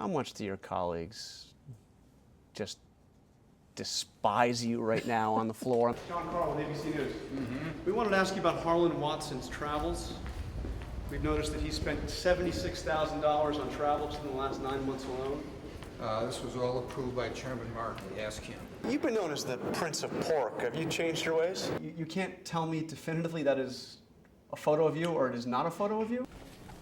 how much do your colleagues just despise you right now on the floor? John Karl with ABC News. We wanted to ask you about Harlan Watson's travels. We've noticed that he spent $76,000 on travels in the last 9 months alone. This was all approved by Chairman Markey. Ask him. You've been known as the Prince of Pork. Have you changed your ways? You can't tell me definitively that is a photo of you or it is not a photo of you?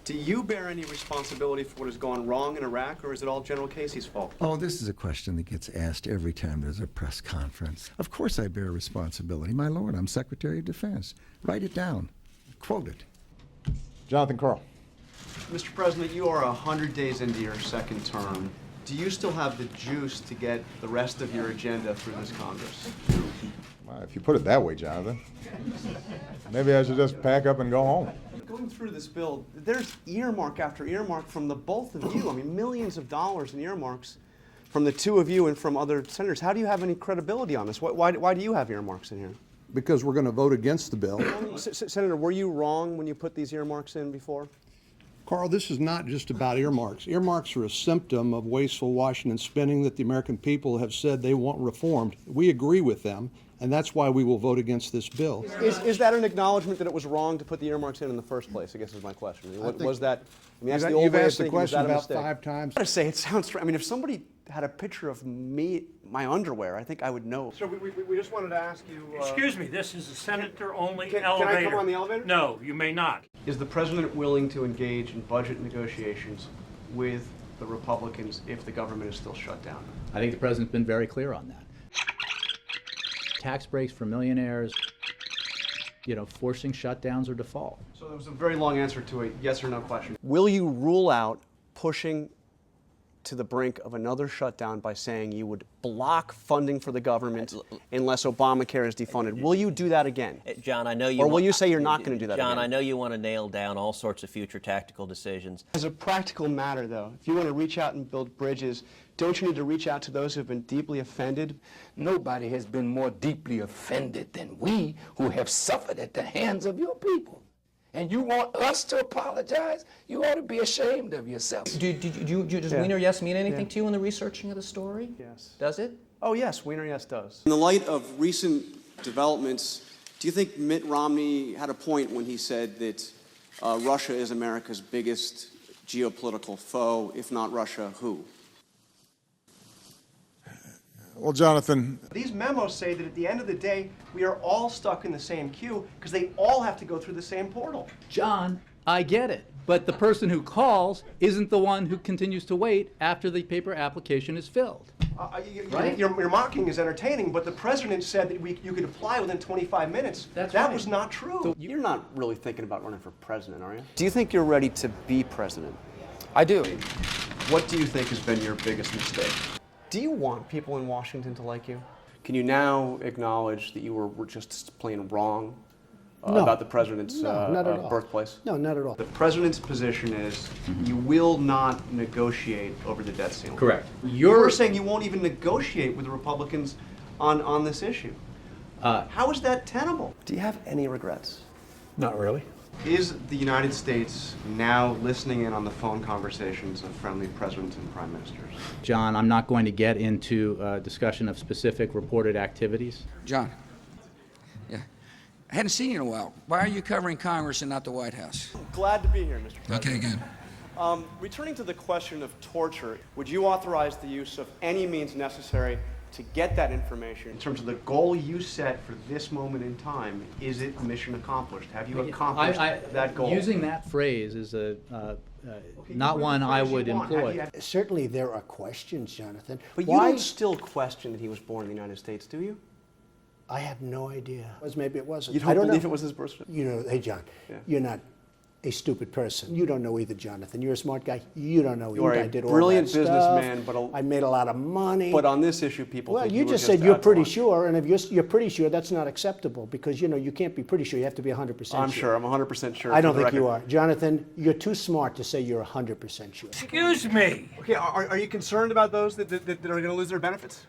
Do you bear any responsibility for what has gone wrong in Iraq, or is it all General Casey's fault? Oh, this is a question that gets asked every time there's a press conference. Of course I bear responsibility. My lord, I'm Secretary of Defense. Write it down. Quote it. Jonathan Karl. Mr. President, you are 100 days into your second term. Do you still have the juice to get the rest of your agenda through this Congress? Well, if you put it that way, Jonathan, maybe I should just pack up and go home. Going through this bill, there's earmark after earmark from the both of you. I mean, millions of dollars in earmarks from the two of you and from other senators. How do you have any credibility on this? Why do you have earmarks in here? Because we're going to vote against the bill. Senator, were you wrong when you put these earmarks in before? Carl, this is not just about earmarks. Earmarks are a symptom of wasteful Washington spending that the American people have said they want reformed. We agree with them, and that's why we will vote against this bill. Is that an acknowledgement that it was wrong to put the earmarks in the first place, I guess is my question. Was that, I mean, that's the old way of thinking, was that a mistake? You've asked the question about 5 times. I gotta say, it sounds strange. I mean, if somebody had a picture of me, my underwear, I think I would know. So we just wanted to ask you... Excuse me, this is a senator-only Can elevator. I come on the elevator? No, you may not. Is the president willing to engage in budget negotiations with the Republicans if the government is still shut down? I think the president's been very clear on that. Tax breaks for millionaires, forcing shutdowns or default. So there was a very long answer to a yes or no question. Will you rule out pushing to the brink of another shutdown by saying you would block funding for the government unless Obamacare is defunded? Will you do that again? John, I know you. Or will you say you're not going to do that John, again? I know you want to nail down all sorts of future tactical decisions. As a practical matter, though, if you want to reach out and build bridges, don't you need to reach out to those who have been deeply offended? Nobody has been more deeply offended than we who have suffered at the hands of your people. And you want us to apologize? You ought to be ashamed of yourself. Does Wiener Yes mean anything to you in the researching of the story? Yes. Does it? Oh, yes, Wiener Yes does. In the light of recent developments, do you think Mitt Romney had a point when he said that Russia is America's biggest geopolitical foe? If not Russia, who? Well, Jonathan, These memos say that at the end of the day, we are all stuck in the same queue because they all have to go through the same portal. John, I get it. But the person who calls isn't the one who continues to wait after the paper application is filled. Right? Your mocking is entertaining, but the president said that you could apply within 25 minutes. That's that right. was not true. You're not really thinking about running for president, are you? Do you think you're ready to be president? I do. What do you think has been your biggest mistake? Do you want people in Washington to like you? Can you now acknowledge that you were just plain wrong about the president's birthplace? No, not at all. The president's position is you will not negotiate over the debt ceiling. Correct. You're saying you won't even negotiate with the Republicans on this issue. How is that tenable? Do you have any regrets? not really. Is the United States now listening in on the phone conversations of friendly presidents and prime ministers? John, I'm not going to get into a discussion of specific reported activities. John, I hadn't seen you in a while. Why are you covering Congress and not the White House? Glad to be here, Mr. President. Okay, good. Returning to the question of torture, would you authorize the use of any means necessary to get that information? In terms of the goal you set for this moment in time, is it mission accomplished? Have you accomplished that goal? Using that phrase is not one I would employ. Certainly there are questions, Jonathan. But you don't still question that he was born in the United States, do you? I have no idea. Maybe it wasn't. You don't believe it was his birthright? You know, hey, John, you're not a stupid person. You don't know either, Jonathan. You're a smart guy. You don't know either. I did all that brilliant stuff. businessman, but I made a lot of money. But on this issue, people think you just said you're pretty sure, and if you're pretty sure, that's not acceptable because you can't be pretty sure. You have to be 100% sure. I'm sure. I'm 100% sure. I don't think you are, Jonathan. You're too smart to say you're 100% sure. Excuse me. Okay, are you concerned about those that are going to lose their benefits?